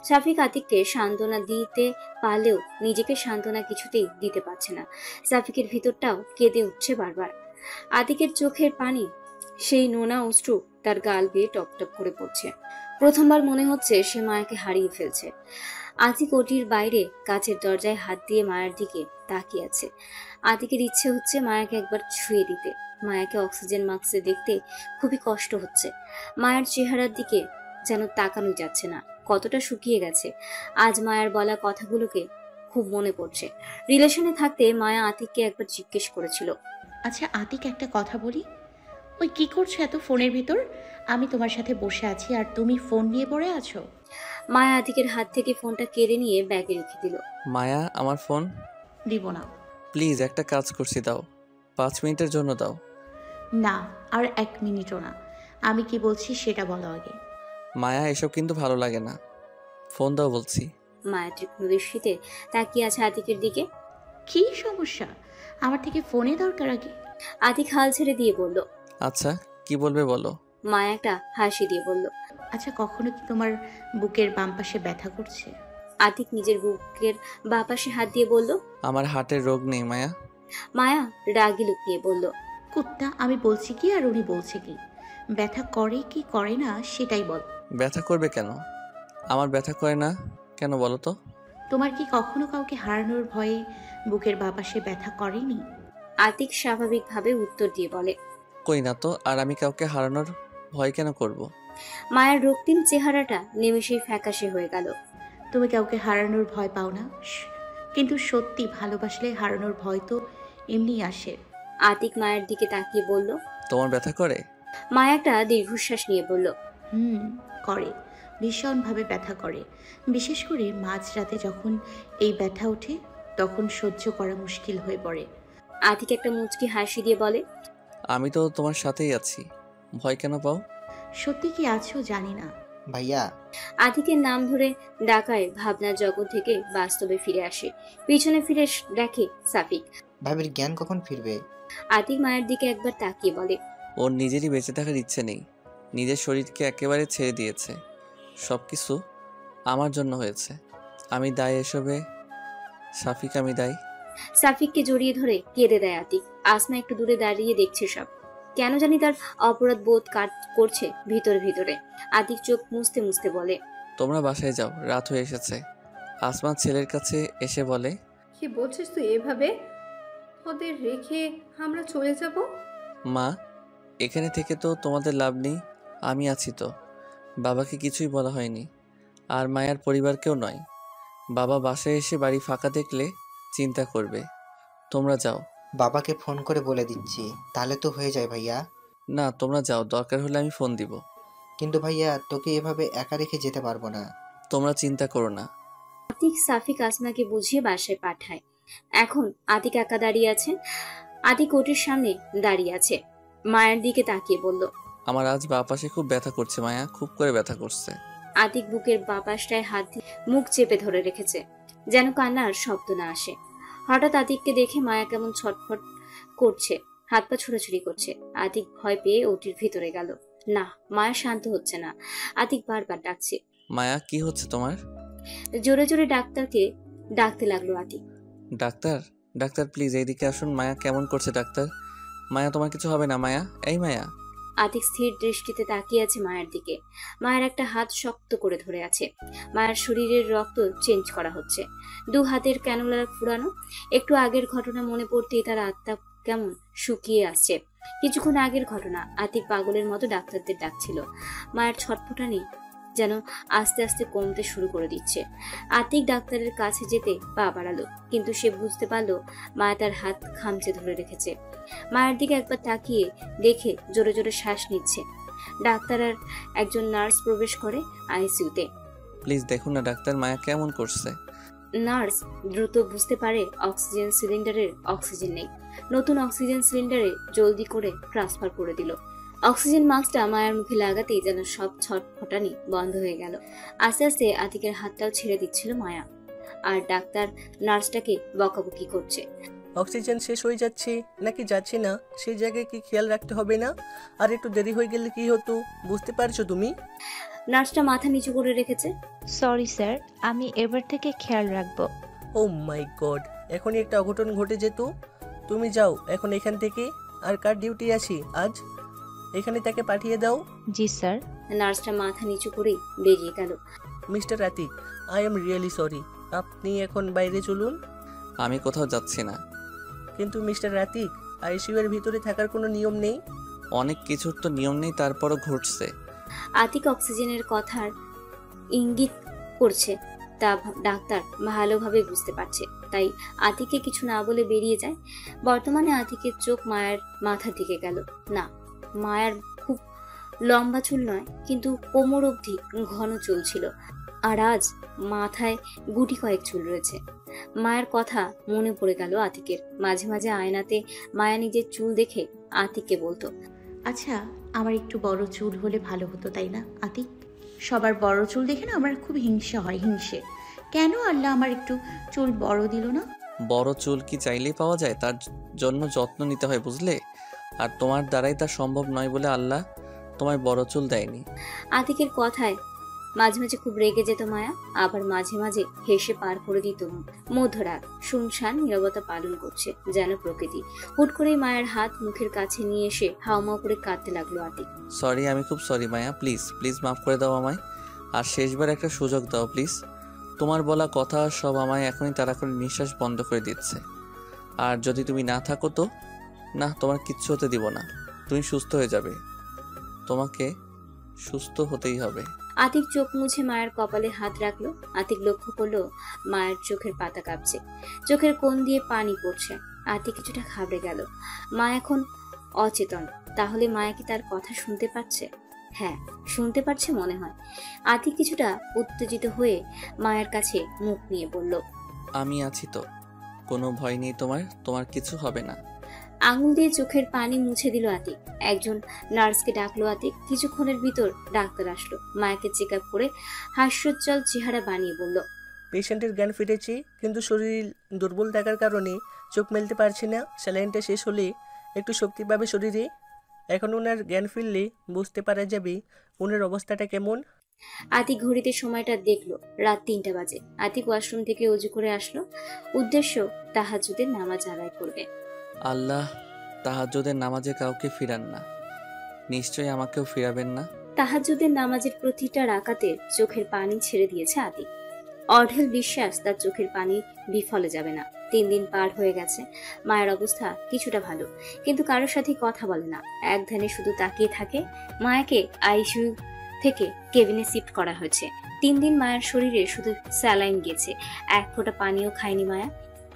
সাফিক আতিককে সান্ত্বনা দিতে পারলেও নিজেকে সান্ত্বনা কিছুতেই দিতে পারছে না। সাফিকের ভিতরটাও কেঁদে উঠছে বারবার। আতিকের চোখের পানি, সেই নোনা অশ্রু তার গাল বেয়ে টপটপ করে পড়ছে। প্রথমবার মনে হচ্ছে সে মায়াকে হারিয়ে ফেলছে। আতিক ওটির বাইরে কাচের দরজায় হাত দিয়ে মায়ের দিকে তাকিয়ে আছে। আতিকের ইচ্ছে হচ্ছে মায়াকে একবার ছুঁয়ে দিতে। মায়াকে অক্সিজেন মাস্কে দেখতে খুবই কষ্ট হচ্ছে। মায়ের চেহারার দিকে যেন তাকানো যাচ্ছে না, কতটা শুকিয়ে গেছে। আজ মায়ের বলা কথাগুলোকে খুব মনে পড়ছে। রিলেশনে থাকতে মায়া আতিককে একবার জিজ্ঞেস করেছিল, আচ্ছা আতিক, একটা কথা বলি, ওই কি করছো এত ফোনের ভিতর? আমি তোমার সাথে বসে আছি আর তুমি ফোন নিয়ে পড়ে আছো। মায়া আতিকের হাত থেকে ফোনটা কেড়ে নিয়ে ব্যাগে রেখে দিল। মায়া, আমার ফোন দিব না। প্লিজ, একটা কাজ করছি, দাও, 5 মিনিটের জন্য দাও। না, আর 1 মিনিটও না। আমি কি বলছি সেটা বলো আগে। মায়া, এসব কিন্তু ভালো লাগে না, ফোন দাও বলছি। মায়া তীক্ষ্ণ দৃষ্টিতে তাকিয়ে আছে আতিকের দিকে। কি সমস্যা? আমার থেকে ফোনে দরকার আগে। আতিক হাল ছেড়ে দিয়ে বলল। আচ্ছা, কি বলবে বলো। মায়া একটা হাসি দিয়ে বলল। আচ্ছা, কখনো কি তোমার বুকের বাম পাশে ব্যথা করছে? আতিক নিজের বুকের বাঁ পাশে হাত দিয়ে বলল। আমার হার্টের রোগ নেই মায়া। মায়া রাগি লুক নিয়ে বলল। কুত্তা, আমি বলছি কি আর উনি বলছে কি? ব্যথা করে কি করে না সেটাই বল। ব্যথা করবে কেন? আমার ব্যথা করে না কেন বলো তো? তোমার কি কখনো কাউকে হারানোর ভয়ে বুকের বাঁ পাশে ব্যথা করেনি? আতিক স্বাভাবিকভাবে উত্তর দিয়ে বলে। কই না তো, আর আমি কাউকে হারানোর ভয় কেন করব? মায়ের রক্তিম চেহারাটা নিমেষেই ফ্যাকাশে হয়ে গেল। তুমি কাউকে হারানোর ভয় পাও না? কিন্তু সত্যি ভালোবাসলে হারানোর ভয় তো এমনি আসে। আতিক মায়ের দিকে তাকিয়ে বলল। তোমার ব্যথা করে? মায়া একটা দীর্ঘশ্বাস নিয়ে বলল। করে, ভীষণভাবে ব্যথা করে। বিশেষ করে মাঝরাতে যখন এই ব্যথা ওঠে, তখন সহ্য করা মুশকিল হয়ে পড়ে। আতিক একটা মুচকি হাসি দিয়ে বলে। আমি তো তোমার সাথেই আছি, ভয় কেন পাও? সত্যি কি আছো জানি না। ভাইয়া। আতিকের নাম ধরে ডাকায় ভাবনার জগৎ থেকে বাস্তবে ফিরে আসে। পিছনে ফিরে দেখে সাফিক। ভাবির জ্ঞান কখন ফিরবে? আতিক মায়ের দিকে একবার তাকিয়ে বলে। ওর নিজেরই বেঁচে থাকার ইচ্ছে নেই, নিজের শরীরকে একেবারে ছেড়ে দিয়েছে। সবকিছু আমার জন্য হয়েছে, আমি দায় এসবে। সাফিক, আমি দায়ী। সাফিককে জড়িয়ে ধরে কেঁদে দেয় আতিক। আসমা একটু দূরে দাঁড়িয়ে দেখছে সব। কেন জানি তার অপরাধ বোধ কাজ করছে ভিতরে ভিতরে। আতিক চোখ মুছতে মুছতে বলে। তোমরা বাসায় যাও, রাত হয়ে এসেছে। আসমা ছেলের কাছে এসে বলে। কি বলছিস তুই এভাবে? ওদের রেখে আমরা চলে যাব? মা, এখানে থেকে তো তোমাদের লাভ নেই, আমি আছি তো। বাবাকে কিছুই বলা হয়নি, আর মায়ার পরিবারকেও নয়। বাবা বাসায় এসে বাড়ি ফাঁকা দেখলে চিন্তা করবে। তোমরা যাও। বাবাকে ফোন করে বলে দিচ্ছি, তাহলে তো হয়ে যায় ভাইয়া। না, তোমরা যাও, দরকার হলে আমি ফোন দিব। কিন্তু ভাইয়া, তোকে এভাবে একা রেখে যেতে পারবো না। তোমরা চিন্তা করো না। আতিক সাফিক আসমাকে বুঝিয়ে বাসায় পাঠায়। এখন আতিক একা দাঁড়িয়ে আছে। আতিক ওটির সামনে দাঁড়িয়ে আছে, মায়ের দিকে তাকিয়ে বলল। আমার আজ বাঁ পাশে খুব ব্যথা করছে মায়া, খুব করে ব্যথা করছে। আতিক বুকের বাঁ পাশটায় হাত দিয়ে মুখ চেপে ধরে রেখেছে, যেন কান্নার শব্দ না আসে। হঠাৎ আতিককে দেখে মায়া কেমন ছটফট করছে, হাত পা ছোড়াছুড়ি করছে। আতিক ভয় পেয়ে ওটির ভিতরে গেল। না, মায়া শান্ত হচ্ছে না। আতিক বারবার ডাকছে। মায়া, কি হচ্ছে তোমার? জোরে জোরে ডাক্তারকে ডাকতে লাগলো আতিক। ডাক্তার, ডাক্তার প্লিজ এইদিকে আসুন। মায়া কেমন করছে ডাক্তার? মায়া, তোমার কিছু হবে না মায়া? এই মায়া। আতিক স্থির দৃষ্টিতে তাকিয়ে আছে মায়ের দিকে। মায়ের একটা হাত শক্ত করে ধরে আছে। মায়ের শরীরের রক্ত চেঞ্জ করা হচ্ছে, 2 হাতের ক্যানুলা ফুরানো। একটু আগের ঘটনা মনে পড়তেই তার আত্মা কেমন শুকিয়ে আসছে। কিছুক্ষণ আগের ঘটনা, আতিক পাগলের মতো ডাক্তারদের ডাকছিল। মায়ের ছটফটানি যেন আস্তে আস্তে কমতে শুরু করে দিচ্ছে। আতিক ডাক্তারের কাছে যেতে পা বাড়ালো, কিন্তু সে বুঝতে পারলো মা তার হাত খামচে ধরে রেখেছে। মায়ের দিকে একবার তাকিয়ে দেখে জোরে জোরে শ্বাস নিচ্ছে। ডাক্তার আর একজন নার্স প্রবেশ করে আইসিইউতে। প্লিজ দেখুন না ডাক্তার, মায়া কেমন করছে। নার্স দ্রুত বুঝতে পারে অক্সিজেন সিলিন্ডারের অক্সিজেন নেই। নতুন অক্সিজেন সিলিন্ডারে জলদি করে ট্রান্সফার করে দিল। অক্সিজেন মাস্কটা মায়ের মুখে লাগাতেই যেন সব ছটফটানি বন্ধ হয়ে গেল। আস্তে আস্তে আতিকের হাতটাও ছেড়ে দিচ্ছিল মায়া। আর ডাক্তার নার্সটাকে বকাবকি করছে। অক্সিজেন শেষ হয়ে যাচ্ছে নাকি যাচ্ছে না সেই জায়গায় কি খেয়াল রাখতে হবে না? আর একটু দেরি হয়ে গেলে কি হতো বুঝতে পারছো তুমি? নার্সটা মাথা নিচু করে রেখেছে। সরি স্যার, আমি এবার থেকে খেয়াল রাখবো। ও মাই গড, এখনই একটা অঘটন ঘটে যেত। তুমি যাও এখন এখান থেকে। আর কার ডিউটি আছি আজ, এখানে তাকে পাঠিয়ে দাও। জি স্যার। নার্সটা মাথা নিচু করেই বেরিয়ে গেল। Mister Atiq, I am really sorry, আপনি এখন বাইরে চলুন। আমি কোথাও যাচ্ছি না। কিন্তু মিস্টার আতিক, আইসিইউ এর ভিতরে থাকার কোনো নিয়ম নেই। অনেক কিছুর তো নিয়ম নেই, তারপরও ঘটছে। আতিক অক্সিজেনের কথার ইঙ্গিত করছে তা ডাক্তার ভালোভাবে বুঝতে পারছে, তাই আতিককে কিছু না বলে বেরিয়ে যায়। বর্তমানে আতিকের চোখ মায়ের মাথার দিকে গেল। না, মায়ের খুব লম্বা চুল নয়, কিন্তু কোমর অবধি ঘন চুল ছিল, আর আজ মাথায় গুটি কয়েক চুল রয়েছে। মায়ের কথা মনে পড়ে গেল আতিকের। মাঝে মাঝে আয়নাতে মায়া নিজের চুল দেখে আতিককে বলতো, আচ্ছা, আমার একটু বড় চুল হলে ভালো হতো, তাই না আতিক? সবার বড় চুল দেখে না আমার খুব হিংসা হয়, হিংসে। কেন আল্লাহ আমার একটু চুল বড় দিল না? বড় চুল কি চাইলেই পাওয়া যায়? তার জন্য যত্ন নিতে হয়, বুঝলে? আর তোমার দ্বারাই তা সম্ভব নয় বলে আল্লাহ তোমায় বড় চুল দেয়নি। আতিকের কথায় মাঝে মাঝে খুব রেগে যেত মায়া, আবার মাঝে মাঝে হেসে পার করে দিত। মধ্যরাত শুনশান নীরবতা পালন করছে যেন প্রকৃতি। হুট করেই মায়ের হাত মুখের কাছে নিয়ে এসে হাউমাউ করে কাঁদতে লাগলো আতিক। সরি, আমি খুব সরি মায়া, প্লিজ প্লিজ মাফ করে দাও আমায়। আর শেষবার একটা সুযোগ দাও প্লিজ। তোমার বলা কথা সব আমায় এখনই তাড়া করে নিঃশ্বাস বন্ধ করে দিচ্ছে। আর যদি তুমি না থাকো তো? না, তোমার কিচ্ছু হতে দিব না। তুমি সুস্থ হয়ে যাবে, তোমাকে সুস্থ হতেই হবে। আতিক চোখ মুছে মায়ের কপালে হাত রাখলো। আতিক লক্ষ্য করলো মায়ের চোখের পাতা কাঁপছে, চোখের কোণ দিয়ে পানি পড়ছে। আতিক কিছুটা ঘাবড়ে গেল। মা এখন অচেতন, তাহলে মায়া কি তার কথা শুনতে পাচ্ছে? হ্যাঁ, শুনতে পারছে মনে হয়। আতিক কিছুটা উত্তেজিত হয়ে মায়ের কাছে মুখ নিয়ে বলল, আমি আছি তো, কোনো ভয় নেই তোমার, তোমার কিছু হবে না। আঙুল দিয়ে চোখের পানি মুছে দিল আতিক। একজন নার্সকে ডাকলো আতিক। কিছুক্ষণের ভিতর ডাক্তার আসলো। মায়াকে চেক আপ করে হাস্যোজ্জ্বল চেহারা বানিয়ে বলল, পেশেন্টের জ্ঞান ফিরেছে, কিন্তু শরীর দুর্বল থাকার কারণে চোখ মেলতে পারছে না। স্যালাইনটা শেষ হলে একটু শক্তি পাবে শরীরে। এখন ওনার জ্ঞান ফিরলে বুঝতে পারা যাবে ওনার অবস্থাটা কেমন। আতিক ঘড়িতে সময়টা দেখলো, রাত 3টা বাজে। আতিক ওয়াশরুম থেকে অজু করে আসলো। উদ্দেশ্য তাহাজ্জুদের নামাজ আদায় করবে। আল্লাহ তাহাজ্জুদের নামাজে কাউকে ফিরান না, নিশ্চয়ই আমাকেও ফিরাবেন না। তাহাজ্জুদের নামাজের প্রতিটা রাকাতে চোখের পানি ছেড়ে দিয়েছে আতিক। অঢেল বিশ্বাস তার চোখের পানি বিফলে যাবে না। 3 দিন পার হয়ে গেছে। মায়ের অবস্থা কিছুটা ভালো, কিন্তু কারোর সাথে কথা বলে না, এক ধ্যানে শুধু তাকিয়ে থাকে। মায়াকে আইসিইউ থেকে কেবিনে শিফট করা হয়েছে। 3 দিন মায়ের শরীরে শুধু স্যালাইন গেছে, এক ফোঁটা পানিও খায়নি মায়া।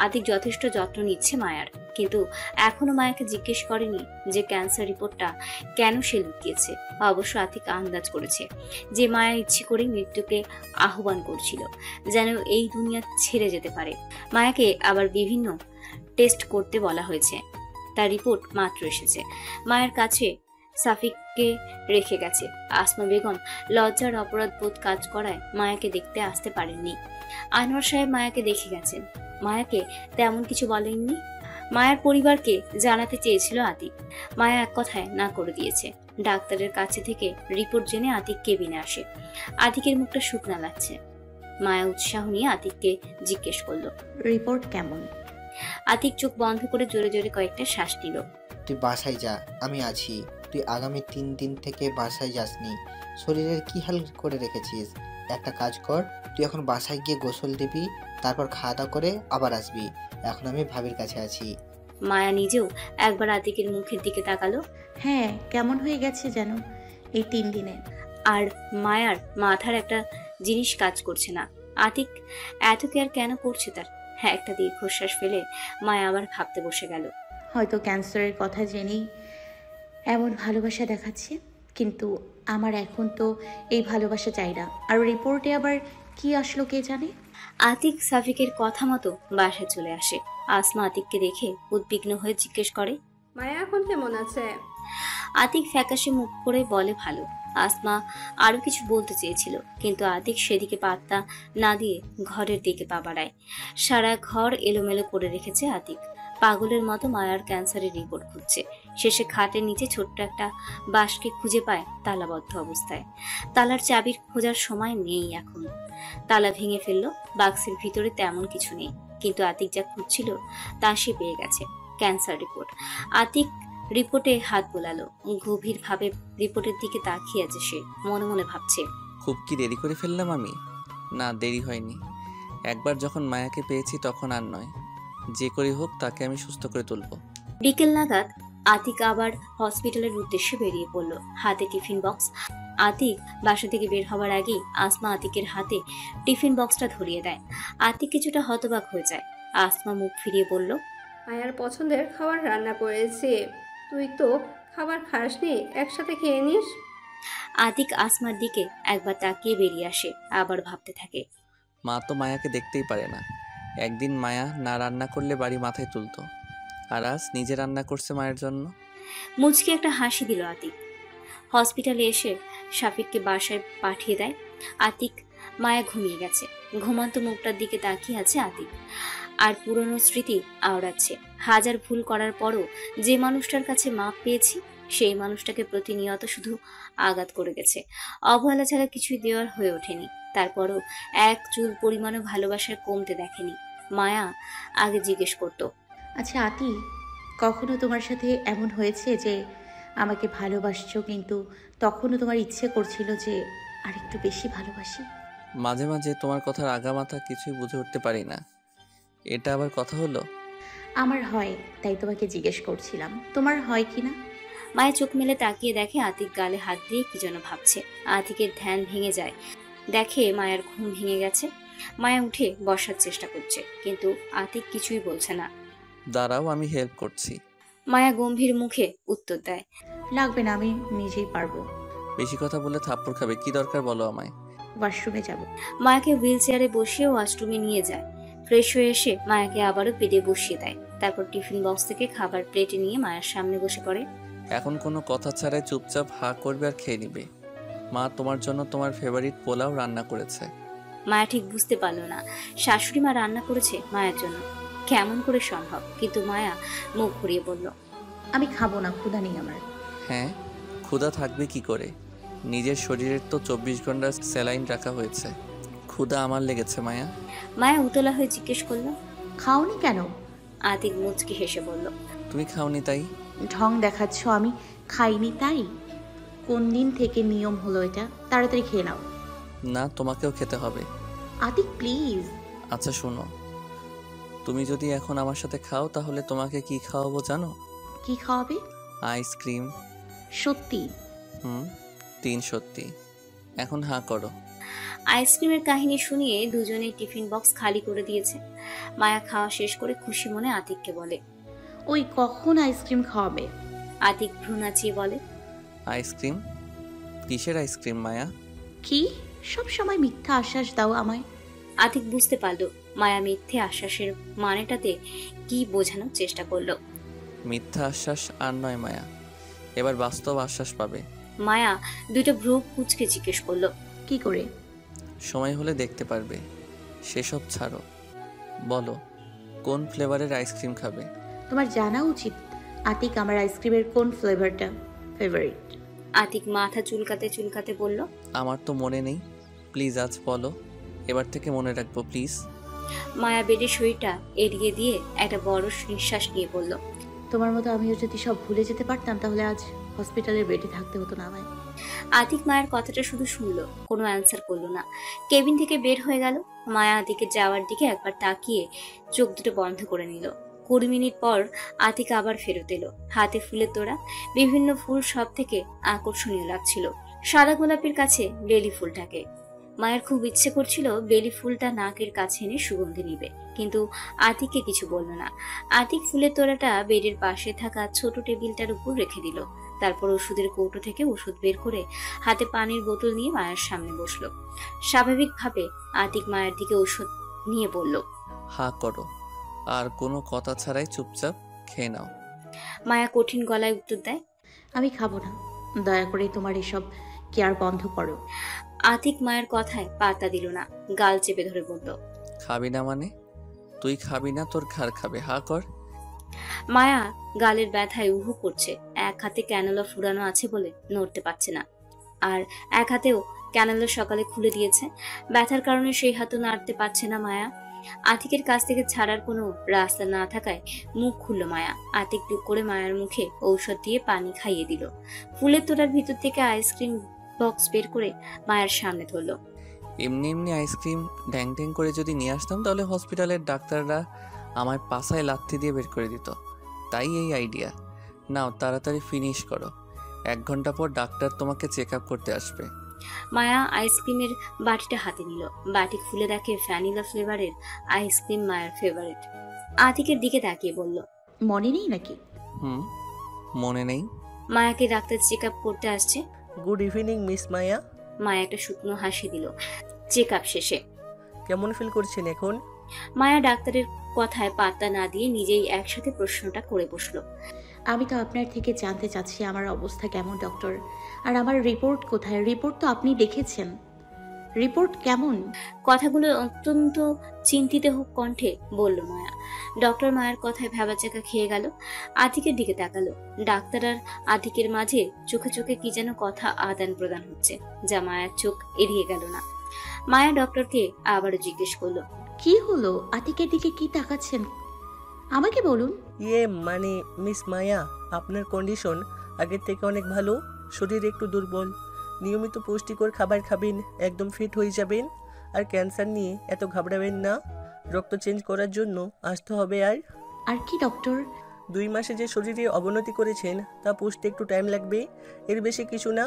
আতিক যথেষ্ট যত্ন নিচ্ছে মায়ার, কিন্তু এখনো মায়াকে জিজ্ঞেস করেনি যে ক্যান্সার রিপোর্টটা কেন সে লুকিয়েছে। অবশ্য আতিক আন্দাজ করেছে যে মায়া ইচ্ছে করে মৃত্যুকে আহ্বান করছিল, যেন এই দুনিয়া ছেড়ে যেতে পারে। মায়াকে আবার বিভিন্ন টেস্ট করতে বলা হয়েছে, তার রিপোর্ট মাত্র এসেছে। মায়ের কাছে সাফিককে রেখে গেছে। আসমা বেগম লজ্জার অপরাধ বোধ কাজ করায় মায়াকে দেখতে আসতে পারেননি। আনোয়ার সাহেব মায়াকে দেখে গেছেন, মায়াকে তেমন কিছু বলেননি। মায়ার পরিবারকে জানাতে চেয়েছিল আতিক, মায়া এক কথায় না করে দিয়েছে। ডাক্তারের কাছে থেকে রিপোর্ট জেনে আতিক কেবিনে আসে। আতিকের মুখটা শুকনা লাগছে। মায়া উৎসাহ নিয়ে আতিককে জিজ্ঞেস করলো, রিপোর্ট কেমন? আতিক চোখ বন্ধ করে জোরে জোরে কয়েকটা শ্বাস নিল। তুই বাসায় যা, আমি আছি। তুই আগামী 3 দিন থেকে বাসায় যাসনি, শরীরের কি হাল করে রেখেছিস? একটা কাজ কর, তুই এখন বাসায় গিয়ে গোসল দিবি, তারপর খাওয়া দাওয়া করে আবার আসবি। এখন আমি ভাবির কাছে আছি। মায়া নিজেও একবার আতিকের মুখের দিকে তাকালো। হ্যাঁ, কেমন হয়ে গেছে যেন এই 3 দিনে। আর মায়ার মাথার একটা জিনিস কাজ করছে না। আতিক এত কেয়ার কেন করছে তার? হ্যাঁ, একটা দীর্ঘশ্বাস ফেলে মায়া আবার ভাবতে বসে গেল। হয়তো ক্যান্সারের কথা জেনেই এমন ভালোবাসা দেখাচ্ছে, কিন্তু আমার এখন তো এই ভালোবাসা চাই না। আর রিপোর্টে আবার কি আসলো কে জানে। আতিক সাফিকের কথা মতো বাসায় চলে আসে। আসমা আতিককে দেখে উদ্বিগ্ন হয়ে জিজ্ঞেস করে, মায়া এখন কেমন আছে? আতিক ফ্যাকাশে মুখ করে বলে ভালো। আসমা আরো কিছু বলতে চেয়েছিল, কিন্তু আতিক সেদিকে পাত্তা না দিয়ে ঘরের দিকে পা বাড়ায়। সারা ঘর এলোমেলো করে রেখেছে আতিক। পাগলের মতো মায়ার ক্যান্সারের রিপোর্ট খুঁজছে। শেষে খাটের নিচে ছোট্ট একটা বাঁশকে খুঁজে পায় তালাবদ্ধ অবস্থায়। তালার চাবির খোঁজার সময় নেই এখন। তালা ভেঙে ফেললো। বাক্সের ভিতরে তেমন কিছু নেই, কিন্তু আতিক যা খুঁজছিল তা সে পেয়ে গেছে, ক্যান্সার রিপোর্ট। আতিক রিপোর্টে হাত বোলালো। গভীরভাবে রিপোর্টের দিকে তাকিয়ে আছে সে। মনে মনে ভাবছে, খুব কি দেরি করে ফেললাম আমি? না, দেরি হয়নি। একবার যখন মায়াকে পেয়েছি তখন আর নয়, যে করে হোক তাকে আমি সুস্থ করে তুলব। বিকেল নাগাদ আতিক আবার হসপিটালের উদ্দেশ্যে বেরিয়ে পড়ল, হাতে টিফিন বক্স। আতিক বাসা থেকে বের হওয়ার আগেই আসমা আতিকের হাতে টিফিন বক্সটা ধরিয়ে দেয়। আতিক কিছুটা হতবাক হয়ে যায়। আসমা মুখ ফিরিয়ে বলল, মায়ার পছন্দের খাবার রান্না করেছি, তুই তো খাবার খাসনি, একসাথে খেয়ে নিস। আতিক আসমার দিকে একবার তাকিয়ে বেরিয়ে আসে, আবার ভাবতে থাকে। মা তো মায়াকে দেখতেই পারে না। একদিন মায়া না রান্না করলে বাড়ি মাথায় তুলতো, আর আজ নিজে রান্না করছে মায়ের জন্য। মুচকি একটা হাসি দিল আতিক। হসপিটালে এসে শাফিককে বাসায় পাঠিয়ে দেয়। আতিক মায়া ঘুমিয়ে গেছে। ঘুমন্ত মুখটার দিকে তাকিয়ে আছে আতিক, আর পুরনো স্মৃতি আওড়াচ্ছে। হাজার ভুল করার পরও যে মানুষটার কাছে মাপ পেয়েছি, সেই মানুষটাকে প্রতিনিয়ত শুধু আঘাত করে গেছে। অবহেলা ছাড়া কিছুই দেওয়ার হয়ে ওঠেনি। তারপরও এক চুল পরিমাণও ভালোবাসার কমতে দেখেনি। মায়া আগে জিজ্ঞেস করতো, আচ্ছা আতি, কখনো তোমার সাথে এমন হয়েছে যে আমাকে ভালোবাসছো কিন্তু তখনও তোমার ইচ্ছে করছিল যে আরেকটু বেশি ভালোবাসি? মাঝে মাঝে তোমার কথার আগামাথা কিছুই বুঝে উঠতে পারি না। এটা আবার কথা হলো? আমার হয়, তাই তোমাকে জিজ্ঞেস করছিলাম তোমার হয় কি না। মায়া চোখ মেলে তাকিয়ে দেখে আতিক গালে হাত দিয়ে কি যেন ভাবছে। আতিকের ধ্যান ভেঙে যায়, দেখে মায়ার ঘুম ভেঙে গেছে। মায়া উঠে বসার চেষ্টা করছে, কিন্তু আতিক কিছুই বলছে না। দাঁড়াও, আমি হেল্প করছি। মায়া গম্ভীর মুখে উত্তর দেয়, লাগবে না, আমি নিজেই পারবো। বেশি কথা বলে থাপ্পড় খাবে, কি দরকার বলো আমায়? ওয়াশরুমে যাব। মায়াকে হুইল চেয়ারে বসিয়ে ওয়াশরুমে নিয়ে যায়। ফ্রেশ হয়ে এসে মায়াকে আবারও পেটে বসিয়ে দেয়। তারপর টিফিন বক্স থেকে খাবার প্লেটে নিয়ে মায়ের সামনে বসে পড়ে। এখন কোনো কথা ছাড়াই চুপচাপ হা করবে আর খেয়ে নিবে। মা তোমার জন্য তোমার ফেভারিট পোলাও রান্না করেছে। মায়া ঠিক বুঝতে পারলো না শাশুড়ি মা রান্না করেছে মায়ের জন্য, কেমন করে সম্ভব। কিন্তু মায়া মুখ ঘুরিয়ে বলল, আমি খাবো না, ক্ষুধা নেই আমার। হ্যাঁ, ক্ষুধা থাকবে কি করে? নিজের শরীরের তো 24 ঘন্টা স্যালাইন রাখা হয়েছে। ক্ষুধা আমার লেগেছে মায়া। মায়া উতলা হয়ে জিজ্ঞেস করলো, খাওনি কেন? আতিক মুচকি হেসে বলল, তুমি খাওনি তাই? ঢং দেখাচ্ছ আমি খাইনি তাই? কোন দিন থেকে নিয়ম হলো এটা? তাড়াতাড়ি খেয়ে নাও। না, তোমাকেও খেতে হবে। আতিক প্লিজ। আচ্ছা শোনো, তুমি যদি এখন আমার সাথে খাও তাহলে তোমাকে কি খাওয়াবো জানো? কি খাওয়াবে? আইসক্রিম। সত্যি? 3 সত্যি। এখন হাঁ করো। আইসক্রিমের কাহিনী শুনিয়ে দুজনে টিফিন বক্স খালি করে দিয়েছে। মায়া খাওয়া শেষ করে খুশি মনে আতিককে বলে, ওই কখন আইসক্রিম খাওয়াবে? আতিক ভ্রু নাচিয়ে বলে, আইসক্রিম? কিসের আইসক্রিম মায়া? কি সব সময় মিথ্যা আশ্বাস দাও আমায়? আতিক বুঝতে পারলো মায়া মিথ্যে আশ্বাসের মানেটাতে কি বোঝানোর চেষ্টা করলো। মিথ্যা আশ্বাস আর নয় মায়া, এবার বাস্তব আশ্বাস পাবে। মায়া দুটো ভ্রু কুচকে জিজ্ঞেস করলো, কি করে? সময় হলে দেখতে পারবে। সেসব ছাড়ো, বলো কোন ফ্লেভারের আইসক্রিম খাবে? তোমার জানা উচিত আতিক আমার আইসক্রিমের কোন ফ্লেভারটা ফেভারিট। আতিক মাথা চুলকাতে চুলকাতে বলল, আমার তো মনে নেই, প্লিজ আজ বলো, এবার থেকে মনে রাখবো প্লিজ। মায়া বেডের শরীরটা এড়িয়ে দিয়ে একটা বড় নিঃশ্বাস নিয়ে বলল, তোমার মতো আমিও যদি সব ভুলে যেতে পারতাম তাহলে আজ হসপিটালের বেডে থাকতে হতো না আমায়। আতিক মায়ের কথাটা শুধু শুনলো, কোনো অ্যান্সার করলো না। কেবিন থেকে বের হয়ে গেল। মায়া আতিকের যাওয়ার দিকে একবার তাকিয়ে চোখ দুটো বন্ধ করে নিল। 20 মিনিট পর আতিক আবার ফেরত এলো, হাতে ফুলের তোড়া। বিভিন্ন ফুল সব থেকে আকর্ষণীয় লাগছিল সাদা গোলাপের কাছে বেলি ফুলটাকে। মায়ের খুব ইচ্ছে করছিল বেলি ফুলটা নাকের কাছে এনে সুগন্ধি নিবে, কিন্তু আতিককে কিছু বলল না। আতিক ফুলের তোড়াটা বেডের পাশে থাকা ছোট টেবিলটার উপর রেখে দিল। তারপর ওষুধের কৌটো থেকে ওষুধ বের করে হাতে পানির বোতল নিয়ে মায়ের সামনে বসলো। স্বাভাবিকভাবে আতিক মায়ের দিকে ওষুধ নিয়ে বলল, হাঁ করো, আর কোনো কথা ছাড়াই চুপচাপ খেয়ে নাও। মায়া কঠিন গলায় উত্তর দেয়, আমি খাবো না, দয়া করে তোমার এসব কেয়ার বন্ধ করো। আতিক মায়ের কথায় পাত্তা দিল না, গাল চেপে ধরে বলল, খাবি না মানে? তুই খাবি না, তোর ঘাড় খাবে। হাঁ কর। মায়া গালের ব্যথায় উহু করছে। এক হাতে ক্যানোলা ফুরানো আছে বলে নড়তে পারছে না, আর এক হাতেও ক্যানোলা সকালে খুলে দিয়েছে। ব্যথার কারণে সেই হাতও নাড়তে পারছে না মায়া। আতিকের কাছ থেকে ছাড়ার কোনো রাস্তা না থাকায় মুখ খুলল মায়া। আতিক টুক করে মায়ার মুখে ঔষধ দিয়ে পানি খাইয়ে দিল। ফুলের তোড়ার ভিতর থেকে আইসক্রিম বক্স বের করে মায়ের সামনে ধরলো। এমনি এমনি আইসক্রিম ড্যাং ড্যাং করে যদি নিয়ে আসতাম তাহলে হসপিটালের ডাক্তাররা আমায় পাছায় লাথি দিয়ে বের করে দিত। তাই এই আইডিয়া। নাও তাড়াতাড়ি ফিনিশ করো, 1 ঘন্টা পর ডাক্তার তোমাকে চেক আপ করতে আসবে। মায়া আইসক্রিমের বাটিটা হাতে নিল। বাটি খুলে দেখে ভ্যানিলা ফ্লেভারের আইসক্রিম মায়ের ফেভারিট। আতিকের দিকে তাকিয়ে বলল, মনে নেই নাকি? হুম, মনে নেই। মায়াকে ডাক্তার চেক আপ করতে আসছে। গুড ইভিনিং মিস মায়া। মায়া একটা শুকনো হাসি দিল। চেক আপ শেষে কেমন ফিল করছেন এখন? মায়া ডাক্তারের কথায় পাত্তা না দিয়ে নিজেই একসাথে প্রশ্নটা করে বসলো। আমি তো আপনার থেকে জানতে চাচ্ছি আমার অবস্থা কেমন ডক্টর, আর আমার রিপোর্ট কোথায়? রিপোর্ট তো আপনি দেখেছেন, রিপোর্ট কেমন? কথাগুলো অত্যন্ত চিন্তিত কণ্ঠে বলল মায়া। ডক্টর মায়ের কথায় ভেবাচাকা খেয়ে গেল। আতিকের দিকে তাকালো। ডাক্তার আর আতিকের মাঝে চোখে চোখে কি যেন কথা আদান প্রদান হচ্ছে, যা মায়ার চোখ এড়িয়ে গেল না। মায়া ডক্টরকে আবারও জিজ্ঞেস করলো, কি হলো? আতিকের দিকে কি তাকাচ্ছেন, আমাকে বলুন। মানে মিস মায়া, আপনার কন্ডিশন আগের থেকে অনেক ভালো। শরীর একটু দুর্বল, নিয়মিত পুষ্টিকর খাবার খাবেন, একদম ফিট হয়ে যাবেন। আর ক্যান্সার নিয়ে এত ঘাবড়াবেন না, রক্ত চেঞ্জ করার জন্য আসতে হবে। আর কি ডক্টর? 2 মাসে যে শরীরে অবনতি করেছেন তা পুষতে একটু টাইম লাগবে, এর বেশি কিছু না।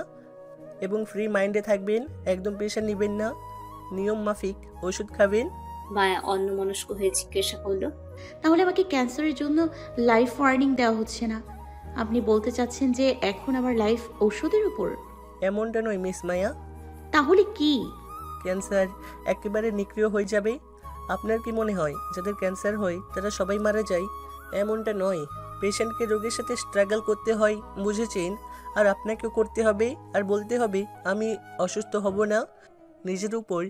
এবং ফ্রি মাইন্ডে থাকবেন, একদম প্রেশার নেবেন না, নিয়ম মাফিক ওষুধ খাবেন। মায়া অন্যমনস্ক হয়ে জিজ্ঞাসা করলো, তাহলে আমাকে ক্যান্সারের জন্য লাইফ ওয়ার্নিং দেওয়া হচ্ছে না? আপনি বলতে চাচ্ছেন যে এখন আমার লাইফ ঔষধের উপর? এমনটা নয় মিস মায়া, তাহলে কি? ক্যান্সার একেবারে নিষ্ক্রিয় হয়ে যাবে। আপনার কি মনে হয় যাদের ক্যান্সার হয় তারা সবাই মারা যায়? এমনটা নয়। পেশেন্টকে রোগের সাথে স্ট্রাগল করতে হয়, বুঝেছেন? আর আপনাকেও করতে হবে, আর বলতে হবে আমি অসুস্থ হব না। নিজের উপর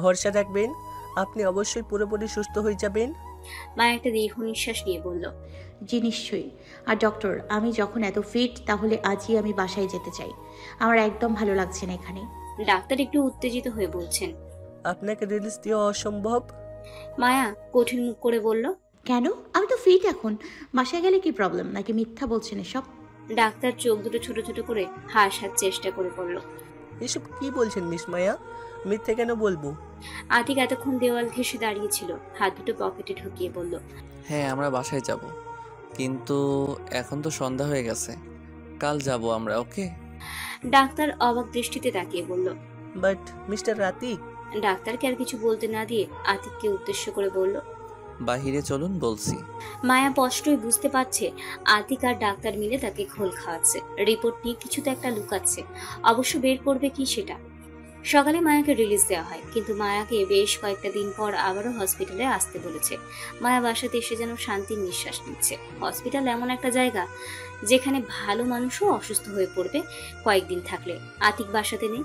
ভরসা রাখবেন, আপনি অবশ্যই পুরোপুরি সুস্থ হয়ে যাবেন। মায়া একটা দীর্ঘ নিঃশ্বাস নিয়ে বলল, জি নিশ্চয়ই। আর ডক্টর, আমি যখন এত ফিট তাহলে আজই আমি বাসায় যেতে চাই। আমার একদম ভালো লাগছে না এখানে। ডাক্তার একটু উত্তেজিত হয়ে বলছেন। আপনাকে রিলিজ দেওয়া অসম্ভব। মায়া কঠিন মুখ করে বলল, কেন? আমি তো ফিট এখন, বাসায় গেলে কি প্রবলেম? নাকি মিথ্যা বলছেন এসব? ডাক্তার চোখ দুটো ছোট ছোট করে হাসার চেষ্টা করে বলল, এসব কি বলছেন মিস মায়া? মিথ্যে কেন বলবো? আতিক এতক্ষণ দেওয়াল ঘেঁষে দাঁড়িয়েছিল, হাত দুটো পকেটে ঢুকিয়ে বলল, হ্যাঁ, আমরা বাসায় যাব, কিন্তু এখন তো সন্ধ্যা হয়ে গেছে, কাল যাব আমরা। ওকে? ডাক্তার অবাক দৃষ্টিতে তাকিয়ে বলল। But mister Atiq. ডাক্তারকে আর কিছু বলতে না দিয়ে আতিককে উদ্দেশ্য করে বলল, বাহিরে চলুন বলছি। মায়া স্পষ্টই বুঝতে পারছে আতিক আর ডাক্তার মিলে তাকে ঘোল খাওয়াচ্ছে, রিপোর্ট নিয়ে কিছু তো একটা লুকাচ্ছে। অবশ্য বের করবে কি সেটা। সকালে মায়াকে রিলিজ দেওয়া হয়, কিন্তু মায়াকে বেশ কয়েকটা দিন পর আবারও হসপিটালে আসতে বলেছে। মায়া বাসাতে এসে যেন শান্তির নিঃশ্বাস নিচ্ছে। হসপিটাল এমন একটা জায়গা যেখানে ভালো মানুষও অসুস্থ হয়ে পড়বে কয়েকদিন থাকলে। আতিক বাসাতে নেই।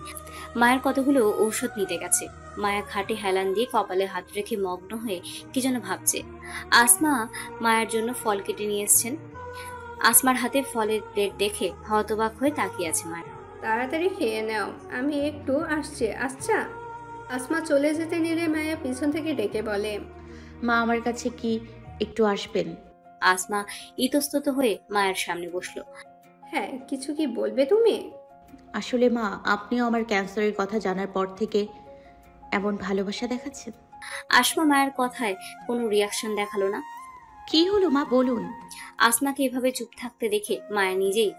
মায়ের কতগুলো ঔষধ নিতে গেছে। মায়া খাটে হেলান দিয়ে কপালে হাত রেখে মগ্ন হয়ে কি যেন ভাবছে। আসমা মায়ের জন্য ফল কেটে নিয়ে এসছেন। আসমার হাতে ফলের প্লেট দেখে হতবাক হয়ে তাকিয়ে আছে মায়া। তাড়াতাড়ি খেয়ে নাও, আমি একটু আসছি। আচ্ছা। আসমা চলে যেতে নিলে মায়া পিছন থেকে ডেকে বলে, মা আমার কাছে কি একটু আসবেন? আসমা ইতস্তত হয়ে মায়ের সামনে বসলো। হ্যাঁ, কিছু কি বলবে তুমি? আসলে মা, আপনিও আমার ক্যান্সারের কথা জানার পর থেকে এমন ভালোবাসা দেখাচ্ছেন। আসমা মায়ের কথায় কোনো রিয়াকশন দেখালো না। কি হলো মা, বলুন। আসমাকে এভাবে চুপ থাকতে দেখে মায়া নিজেই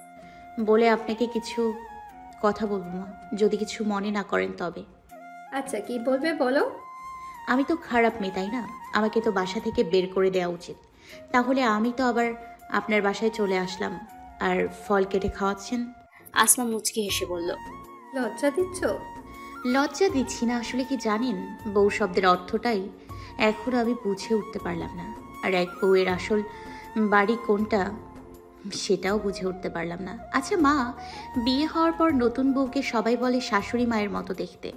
বলে আপনাকে কিছু কথা বলবো মা, যদি কিছু মনে না করেন তবে। আচ্ছা, কি বলবে বলো। আমি তো খারাপ মেয়ে, তাই না? আমাকে তো বাসা থেকে বের করে দেওয়া উচিত। তাহলে আমি তো আবার আপনার বাসায় চলে আসলাম, আর ফল কেটে খাওয়াচ্ছেন। আসমা মুচকি হেসে বলল, লজ্জা দিচ্ছ? লজ্জা দিচ্ছি না। আসলে কি জানেন, বউ শব্দের অর্থটাই এখনো আমি বুঝে উঠতে পারলাম না। আর এক বউয়ের আসল বাড়ি কোনটা সেটাও বুঝে উঠতে পারলাম না। আচ্ছা মা, বিয়ে হওয়ার পর নতুন বউকে সবাই বলে শাশুড়ি মায়ের মতো দেখতে।